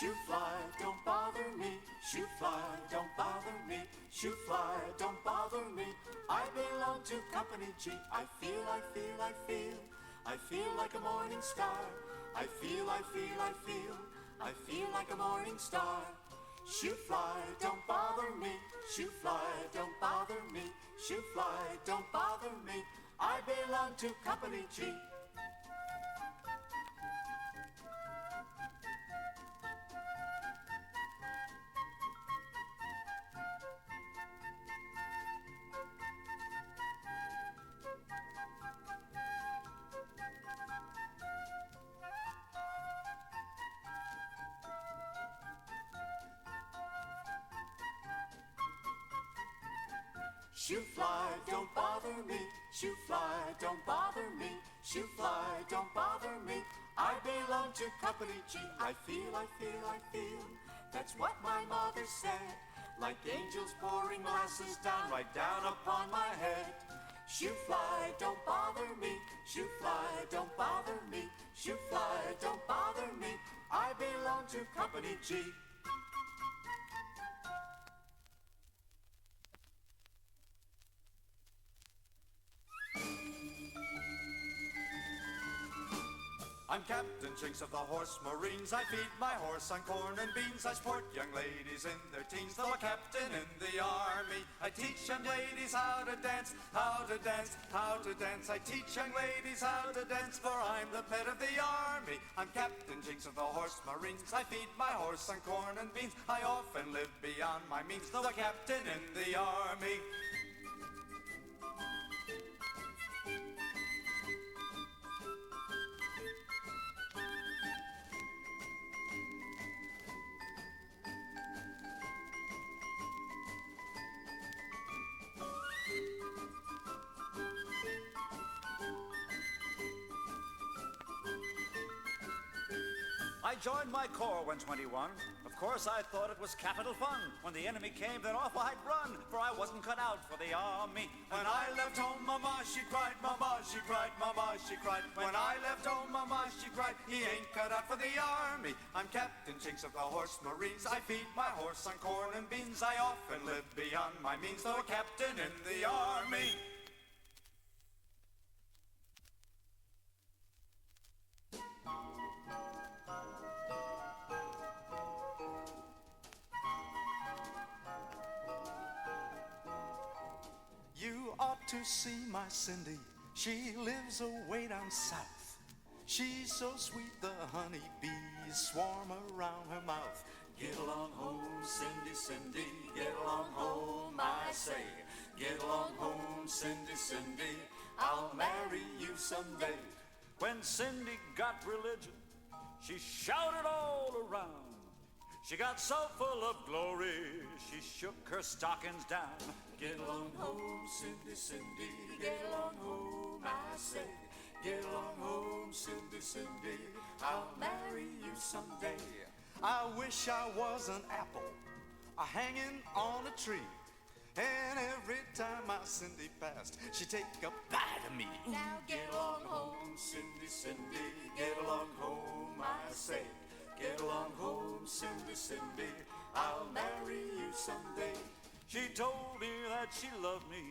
Shoo fly, don't bother me. Shoo fly, don't bother me. Shoo fly, don't bother me. I belong to Company G. I feel like a morning star. I feel like a morning star. Shoo fly, don't bother me. Shoo fly, don't bother me. Shoo fly, don't bother me. I belong to Company G. Shoo fly, don't bother me. Shoo fly, don't bother me. Shoo fly, don't bother me. I belong to Company G. I feel. That's what my mother said. Like angels pouring molasses down, right down upon my head. Shoo fly, don't bother me. Shoo fly, don't bother me. Shoo fly, don't bother me. I belong to Company G. I'm Captain Jinks of the Horse Marines. I feed my horse on corn and beans. I support young ladies in their teens, though a captain in the army. I teach young ladies how to dance, how to dance, how to dance. I teach young ladies how to dance, for I'm the pet of the army. I'm Captain Jinks of the Horse Marines. I feed my horse on corn and beans. I often live beyond my means, though a captain in the army. I joined my corps when 21. Of course, I thought it was capital fun. When the enemy came, then off I'd run, for I wasn't cut out for the army. When I left home, Mama, she cried, Mama, she cried, Mama, she cried. When I left home, Mama, she cried, he ain't cut out for the army. I'm Captain Jinks of the Horse Marines. I feed my horse on corn and beans. I often live beyond my means, though a captain in the army. You ought to see my Cindy. She lives away down south. She's so sweet the honeybees swarm around her mouth. Get along home, Cindy, Cindy. Get along home, I say. Get along home, Cindy, Cindy. I'll marry you someday. When Cindy got religion, she shouted all around. She got so full of glory, she shook her stockings down. Get along home, Cindy, Cindy. Get along home, I say. Get along home, Cindy, Cindy. I'll marry you someday. I wish I was an apple hanging on a tree, and every time my Cindy passed, she'd take a bite of me. Now get along home, Cindy, Cindy. Get along home, I say. Get along home, Cindy, Cindy. I'll marry you someday. She told me that she loved me.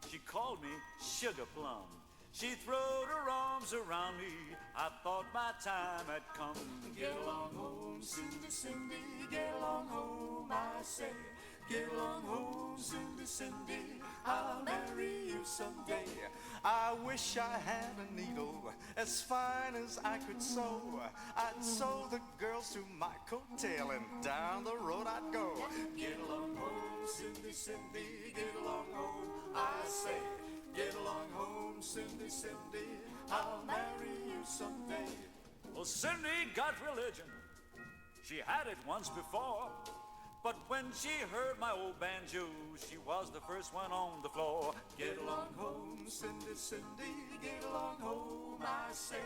She called me Sugar Plum. She throwed her arms around me. I thought my time had come. Get along home, Cindy, Cindy. Get along home, I say. Get along home, Cindy, Cindy. I'll marry you someday. I wish I had a needle as fine as I could sew. I'd sew the girls to my coattail, and down the road I'd go. Get along home, Cindy, Cindy. Get along home, I say. Get along home, Cindy, Cindy. I'll marry you someday. Well, Cindy got religion. She had it once before. But when she heard my old banjo, she was the first one on the floor. Get along home, Cindy, Cindy. Get along home, I say.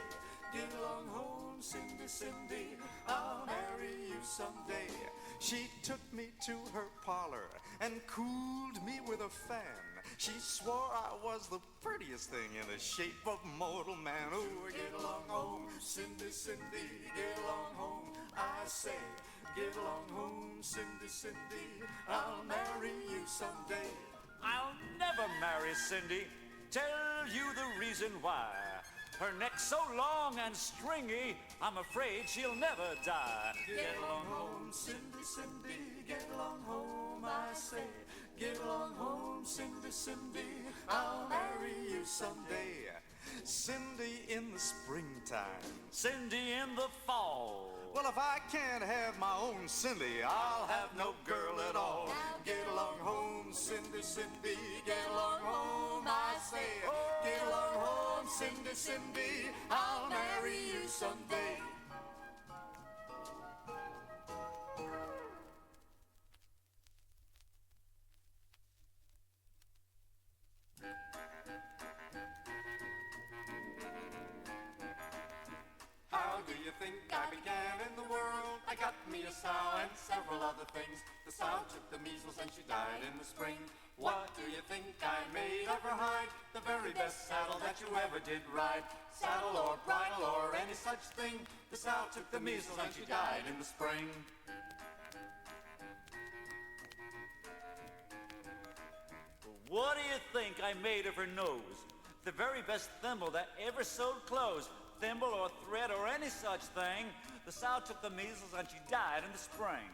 Get along home, Cindy, Cindy. I'll marry you someday. She took me to her parlor and cooled me with a fan. She swore I was the prettiest thing in the shape of mortal man. Ooh, Get along home, Cindy, Cindy, get along home, I say. Get along home, Cindy, Cindy, I'll marry you someday. I'll never marry Cindy. Tell you the reason why. Her neck's so long and stringy, I'm afraid she'll never die. Get along home, Cindy, Cindy, get along home, I say. Get along home, Cindy, Cindy, I'll marry you someday. Cindy in the springtime, Cindy in the fall. well, if I can't have my own Cindy, I'll have no girl at all. Get along home, Cindy, Cindy, get along home, I say. Get along home, Cindy, Cindy, I'll marry you someday. How do you think I began in the world? I got me a sow and several other things. The sow took the measles and she died in the spring. What do you think I made of her hide? The very best saddle that you ever did ride. Saddle or bridle or any such thing. The sow took the measles and she died in the spring. What do you think I made of her nose? The very best thimble that ever sewed clothes. Thimble or thread or any such thing. The sow took the measles and she died in the spring.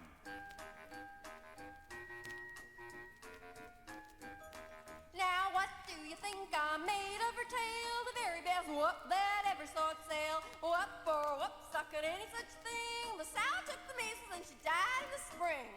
Now what do you think I made of her tail? The very best whoop that ever saw it sail. Whoop or whoop, suck at any such thing. The sow took the measles and she died in the spring.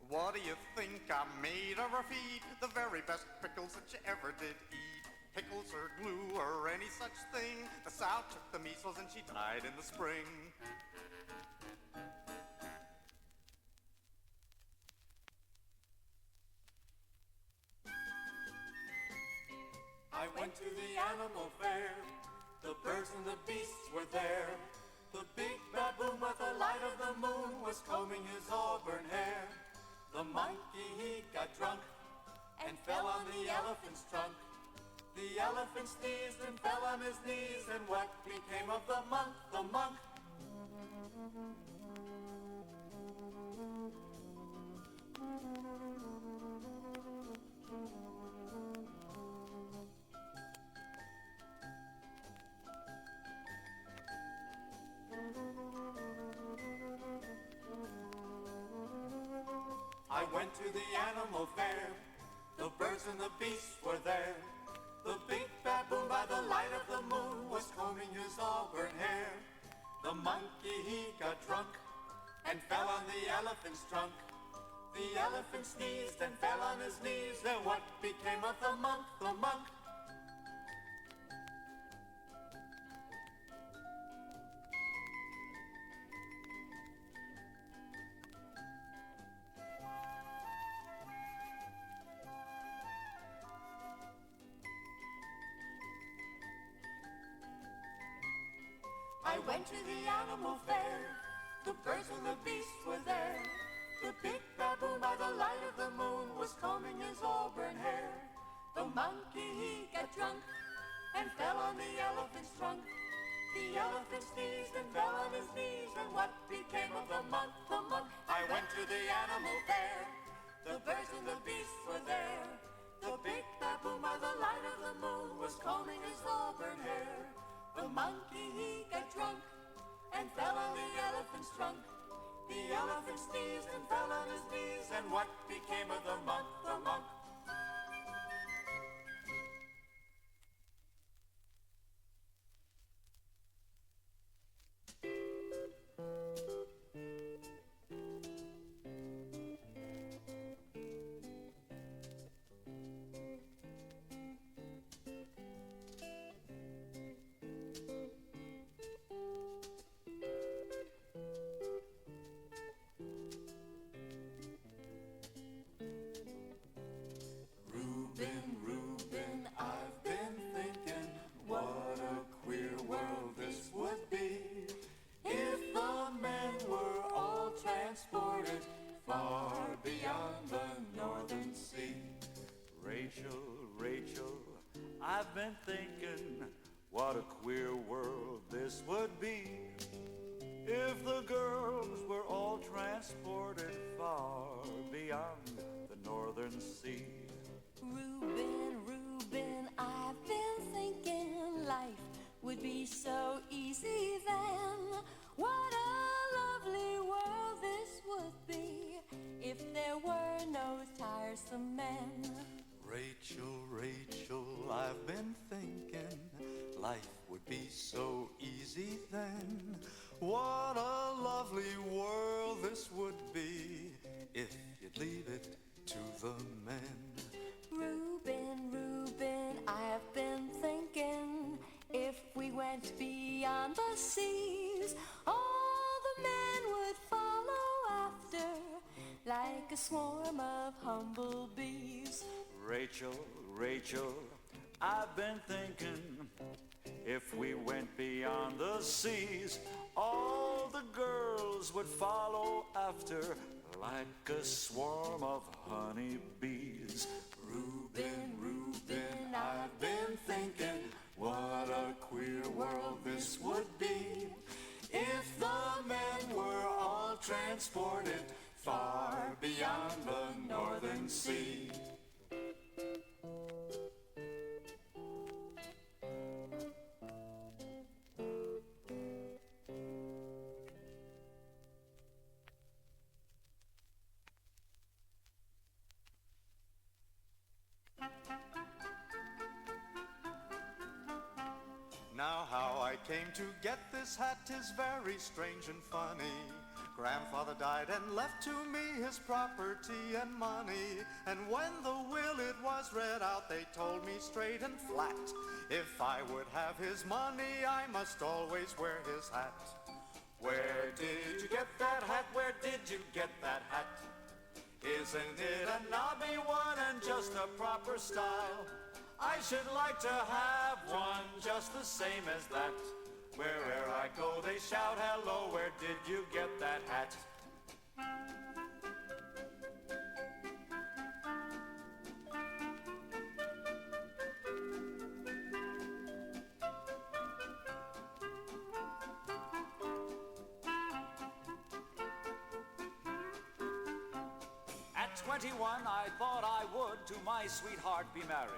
what do you think I made of her feet? The very best pickles that you ever did eat. Pickles or glue or any such thing. The sow took the measles and she died in the spring. I went to the animal fair. The birds and the beasts were there. The big baboon with the light of the moon was combing his auburn hair. The monkey, he got drunk and fell on the elephant's trunk. The elephant sneezed and fell on his knees, and what became of the monk, the monk? I went to the animal fair. The birds and the beasts were there. The big baboon by the light of the moon was combing his auburn hair. The monkey, he got drunk and fell on the elephant's trunk. The elephant sneezed and fell on his knees. Then what became of the monk, the monk? I went to the animal fair. The birds and the beasts were there. The big baboon by the light of the moon was combing his auburn hair. The monkey, he got drunk and fell on the elephant's trunk. The elephant sneezed and fell on his knees. And what became of the monk, the monk? I went to the animal fair. The birds and the beasts were there. The big baboon by the light of the moon was combing his auburn hair. The monkey, he got drunk and fell on the elephant's trunk. The elephant sneezed and fell on his knees. And what became of the monk, the monk? I've been thinking what a queer world this would be if the girls were all transported far beyond the northern sea. Reuben, Reuben, I've been thinking life would be so easy then. What a lovely world this would be if there were no tiresome men. Rachel, Rachel, I've been thinking life would be so easy then. What a lovely world this would be if you'd leave it to the men. Reuben, Reuben, I've been thinking if we went beyond the seas, all the men would follow after like a swarm of humblebees. Rachel, Rachel, I've been thinking if we went beyond the seas, all the girls would follow after like a swarm of honeybees. Reuben, Reuben, I've been thinking what a queer world this would be if the men were all transported far beyond the northern sea. Now how I came to get this hat is very strange and funny. Grandfather died and left to me his property and money. And when the will it was read out, they told me straight and flat, if I would have his money, I must always wear his hat. Where did you get that hat? Where did you get that hat? Isn't it a knobby one and just a proper style? I should like to have one just the same as that. Where'er I go they shout hello, where did you get that hat? At 21, I thought I would to my sweetheart be married.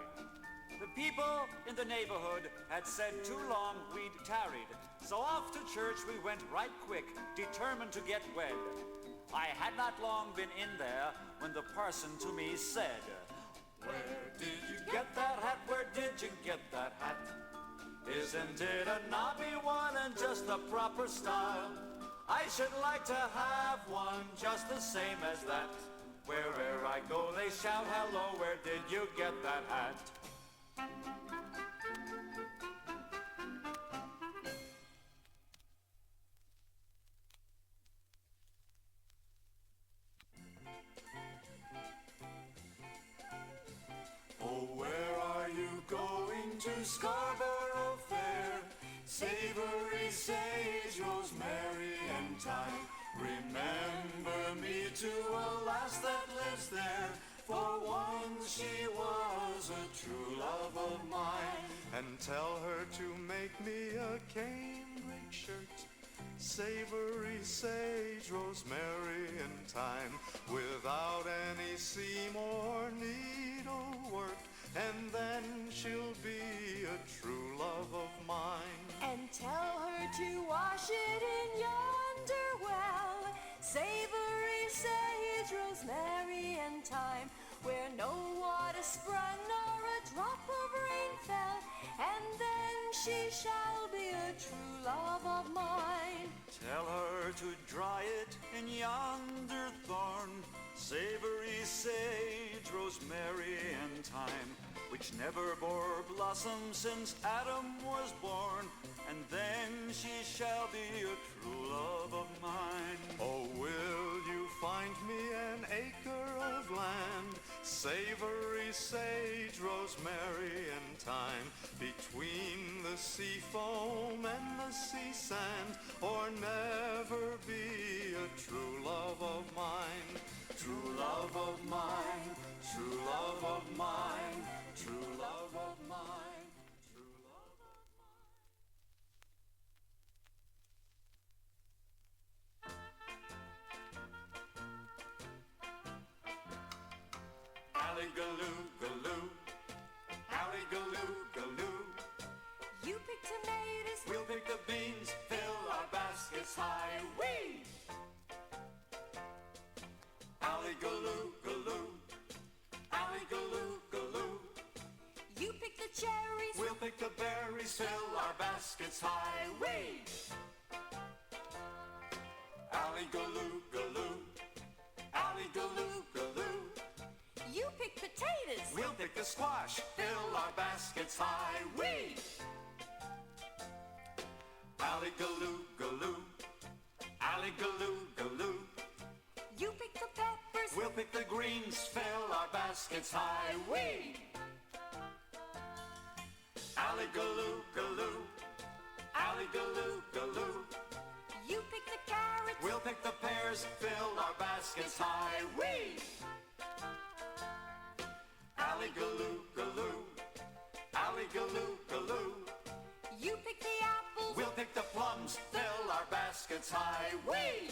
The people in the neighborhood had said too long we'd tarried, so off to church we went right quick, determined to get wed. I had not long been in there when the parson to me said, Where did you get that hat? Where did you get that hat? Isn't it a knobby one and just the proper style? I should like to have one just the same as that. Where'er I go they shout hello, where did you get that hat? Oh, where are you going to Scarborough Fair? Savory sage, rosemary and thyme. Remember me to a lass that lives there, for once she was a true love of mine. And tell her to make me a cambric shirt, savory sage, rosemary and thyme, without any seam or needlework, and then she'll be a true love of mine. And tell her to wash it in yonder well, savory sage, rosemary and thyme, where no water sprung nor a drop of rain fell, and then she shall be a true love of mine. tell her to dry it in yonder thorn, savory sage, rosemary and thyme, which never bore blossom since Adam was born, and then she shall be a true love of mine. Oh, will you find me an acre of land, savory sage, rosemary and thyme, between the sea foam and the sea sand, or never be a true love of mine? True love of mine, true love of mine, true love of mine. cherries, fill our baskets high. Whee! Alley-galoo, galoo, alley-galoo, galoo. You pick potatoes. We'll pick the squash, fill our baskets high. Whee! Alley-galoo, galoo, alley-galoo, galoo. You pick the peppers. We'll pick the greens, fill our baskets high. Whee! Alley-galoo, galoo, alley-galoo, galoo. You pick the carrots. We'll pick the pears, fill our baskets high. Whee! Alley-galoo, galoo, alley-galoo, galoo. You pick the apples. We'll pick the plums, fill our baskets high. Whee!